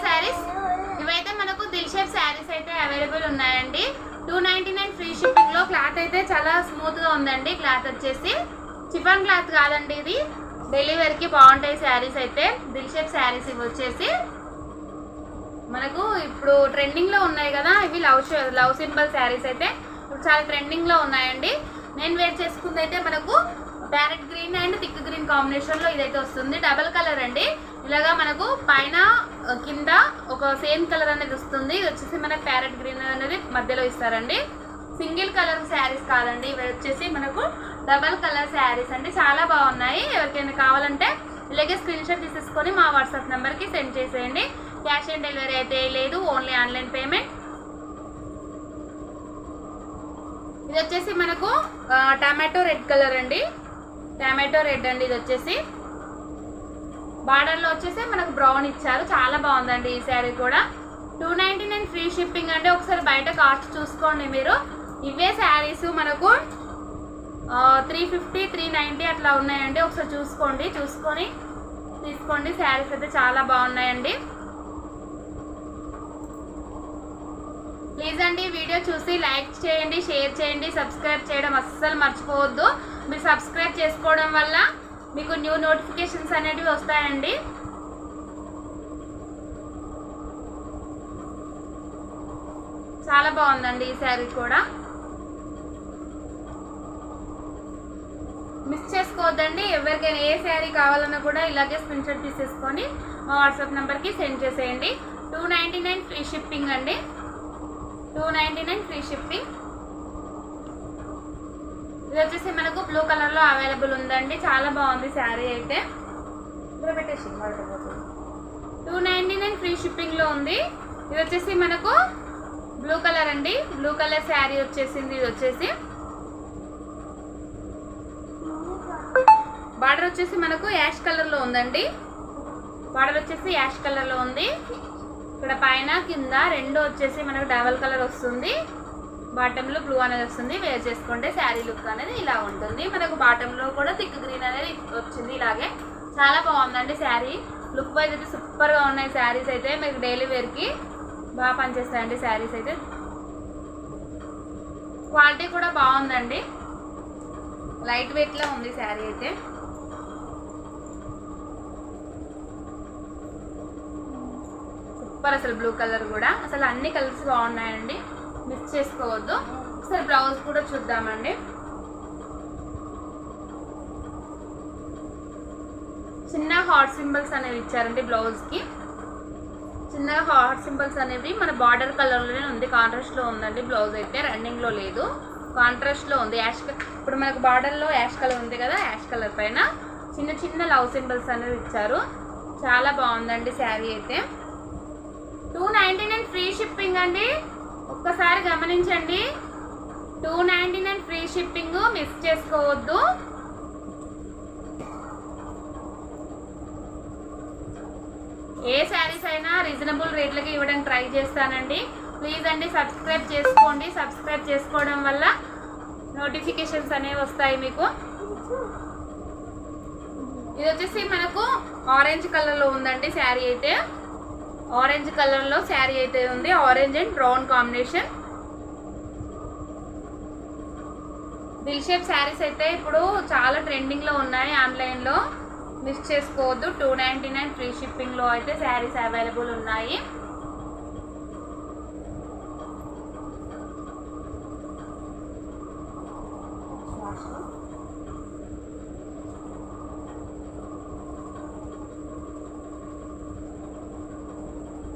శారీస్ ఇవైతే మనకు దిల్ షేప్ శారీస్ అయితే అవైలబుల్ ఉన్నాయండి. 299 ఫ్రీ షిప్పింగ్ లో. క్లాత్ అయితే చాలా స్మూత్ గా ఉందండి. క్లాత్ వచ్చేసి చిఫాన్ క్లాత్ కాదండి, ఇది డైలీ వేర్ కి బాగుంటాయి శారీస్ అయితే. దిల్ షేప్ శారీస్ ఇవి వచ్చేసి మనకు ఇప్పుడు ట్రెండింగ్ లో ఉన్నాయి కదా, ఇవి లవ్ సింబల్ శారీస్ అయితే ఇప్పుడు చాలా ట్రెండింగ్ లో ఉన్నాయండి. నేను వేర్ చేసుకుంది అయితే మనకు parrot green and thick green combination లో ఇదైతే వస్తుంది. డబల్ కలర్ అండి. ఇలాగా మనకు పైన కింద ఒక సేమ్ కలర్ అనేది వస్తుంది. ఇది వచ్చేసి మనకు ప్యారెట్ గ్రీన్ అనేది మధ్యలో ఇస్తారండి. సింగిల్ కలర్ శారీస్ కాదండి, ఇవి వచ్చేసి మనకు డబల్ కలర్ శారీస్ అండి. చాలా బాగున్నాయి. ఎవరికైనా కావాలంటే ఇలాగే స్క్రీన్ షాట్ తీసేసుకొని మా వాట్సాప్ నెంబర్కి సెండ్ చేసేయండి. క్యాష్ ఆన్ డెలివరీ అయితే లేదు, ఓన్లీ ఆన్లైన్ పేమెంట్. ఇది వచ్చేసి మనకు టమాటో రెడ్ కలర్ అండి. టమాటో రెడ్ అండి. ఇది వచ్చేసి బార్డర్లో వచ్చేసి మనకు బ్రౌన్ ఇచ్చారు. చాలా బాగుందండి ఈ శారీ కూడా. 299 ఫ్రీ షిప్పింగ్ అండి. ఒకసారి బయట కాస్ట్ చూసుకోండి మీరు. ఇవే శారీస్ మనకు 350 390 అట్లా ఉన్నాయండి. ఒకసారి చూసుకొని తీసుకోండి. శారీస్ అయితే చాలా బాగున్నాయండి. ప్లీజ్ అండి వీడియో చూసి లైక్ చేయండి, షేర్ చేయండి, సబ్స్క్రైబ్ చేయడం అస్సలు మర్చిపోవద్దు. మీరు సబ్స్క్రైబ్ చేసుకోవడం వల్ల మీకు న్యూ నోటిఫికేషన్స్ అనేటివి వస్తాయండి. చాలా బాగుందండి ఈ శారీ కూడా. మిస్ చేసుకోవద్దండి. ఎవరికైనా ఏ శారీ కావాలన్నా కూడా ఇలాగే స్క్రీన్ షాట్ తీసేసుకొని మా వాట్సాప్ నెంబర్కి సెండ్ చేసేయండి. 299 ఫ్రీ షిప్పింగ్ అండి. 299 ఫ్రీ షిప్పింగ్. ఇది వచ్చేసి మనకు బ్లూ కలర్ లో అవైలబుల్ ఉందండి. చాలా బాగుంది శారీ అయితే. 299 ఫ్రీ షిప్పింగ్ లో ఉంది. ఇది వచ్చేసి మనకు బ్లూ కలర్ అండి. బ్లూ కలర్ శారీ వచ్చేసింది. ఇది వచ్చేసి బార్డర్ వచ్చేసి మనకు యాష్ కలర్ లో ఉందండి. బార్డర్ వచ్చేసి యాష్ కలర్ లో ఉంది. ఇక్కడ పైన కింద రెండు వచ్చేసి మనకు డబల్ కలర్ వస్తుంది. బాటంలో బ్లూ అనేది వస్తుంది. వేర్ చేసుకుంటే శారీ లుక్ అనేది ఇలా ఉంటుంది. మనకు బాటంలో కూడా థిక్ గ్రీన్ అనేది వచ్చింది. ఇలాగే చాలా బాగుందండి శారీ. లుక్ వైజ్ అయితే సూపర్గా ఉన్నాయి శారీస్ అయితే. మీకు డైలీ వేర్కి బాగా పనిచేస్తాయండి శారీస్ అయితే. క్వాలిటీ కూడా బాగుందండి. లైట్ వెయిట్లో ఉంది శారీ అయితే. సూపర్ అసలు. బ్లూ కలర్ కూడా అసలు అన్ని కలర్స్ బాగున్నాయండి. మిస్ చేసుకోవద్దు. ఒకసారి బ్లౌజ్ కూడా చూద్దామండి. చిన్న హార్ట్ సింబల్స్ అనేవి ఇచ్చారండి బ్లౌజ్కి. చిన్న హార్ట్ సింబల్స్ అనేవి మన బార్డర్ కలర్లోనే ఉంది. కాంట్రాస్ట్లో ఉందండి బ్లౌజ్ అయితే. రన్నింగ్లో లేదు, కాంట్రాస్ట్లో ఉంది. యాష్ ఇప్పుడు మనకు బార్డర్లో యాష్ కలర్ ఉంది కదా, యాష్ కలర్ పైన చిన్న చిన్న లవ్ సింబల్స్ అనేవి ఇచ్చారు. చాలా బాగుందండి శారీ అయితే. 299 ఫ్రీ షిప్పింగ్ అండి. ఒక్కసారి గమనించండి. 299 ఫ్రీ షిప్పింగ్, మిస్ చేసుకోవద్దు. ఏ శారీస్ అయినా రీజనబుల్ రేట్లకి ఇవ్వడానికి ట్రై చేస్తానండి. ప్లీజ్ అండి సబ్స్క్రైబ్ చేసుకోండి. సబ్స్క్రైబ్ చేసుకోవడం వల్ల నోటిఫికేషన్స్ అనేవి వస్తాయి మీకు. ఇది వచ్చేసి మనకు ఆరెంజ్ కలర్లో ఉందండి శారీ అయితే. ఆరెంజ్ కలర్లో శారీ అయితే ఉంది. Orange and brown combination. దిల్ షేప్ శారీస్ అయితే ఇప్పుడు చాలా ట్రెండింగ్లో ఉన్నాయి ఆన్లైన్లో. మిస్ చేసుకోవద్దు. 299 ఫ్రీ షిప్పింగ్లో అయితే శారీస్ అవైలబుల్ ఉన్నాయి.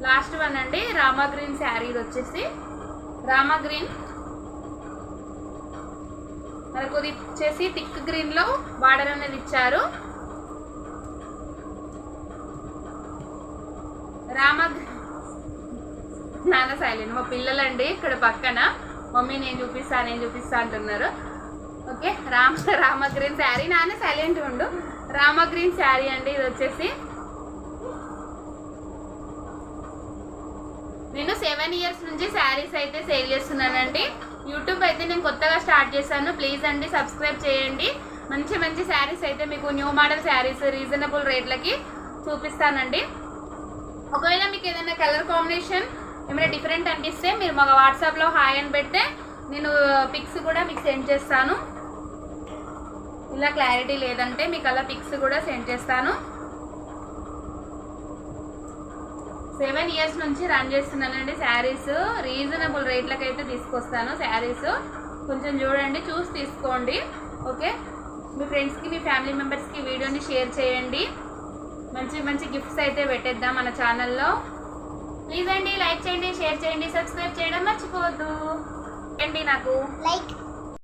లాస్ట్ వన్ అండి. రామా గ్రీన్ శారీ. ఇది వచ్చేసి రామా గ్రీన్. మనకు ఇది వచ్చేసి థిక్ గ్రీన్ లో బార్డర్ అనేది ఇచ్చారు. రామా నాన్న సైలెంట్. మా పిల్లలండి ఇక్కడ పక్కన. మమ్మీ నేను చూపిస్తా అంటున్నారు. ఓకే. రామా గ్రీన్ శారీ. నాన్న సైలెంట్ ఉండు. రామా గ్రీన్ శారీ అండి. ఇది వచ్చేసి నేను 7 ఇయర్స్ నుంచి శారీస్ అయితే సేల్ చేస్తున్నానండి. యూట్యూబ్ అయితే నేను కొత్తగా స్టార్ట్ చేశాను. ప్లీజ్ అండి సబ్స్క్రైబ్ చేయండి. మంచి మంచి శారీస్ అయితే మీకు న్యూ మోడల్ శారీస్ రీజనబుల్ రేట్లకి చూపిస్తానండి. ఒకవేళ మీకు ఏదైనా కలర్ కాంబినేషన్ ఏమైనా డిఫరెంట్ అనిపిస్తే మీరు మా వాట్సాప్లో హాయ్ అని పెడితే నేను పిక్స్ కూడా మీకు సెండ్ చేస్తాను. ఇలా క్లారిటీ లేదంటే మీకు అలా పిక్స్ కూడా సెండ్ చేస్తాను. 7 years నుంచి రన్ చేస్తున్నానండి శారీస్. రీజనబుల్ రేట్లకు అయితే తీసుకొస్తాను శారీస్. కొంచెం చూడండి, చూసి తీసుకోండి. ఓకే, మీ ఫ్రెండ్స్కి మీ ఫ్యామిలీ మెంబర్స్కి వీడియోని షేర్ చేయండి. మంచి మంచి గిఫ్ట్స్ అయితే పెట్టేద్దాం మన ఛానల్లో. ప్లీజ్ అండి లైక్ చేయండి, షేర్ చేయండి, సబ్స్క్రైబ్ చేయడం మర్చిపోవద్దు అండి. నాకు లైక్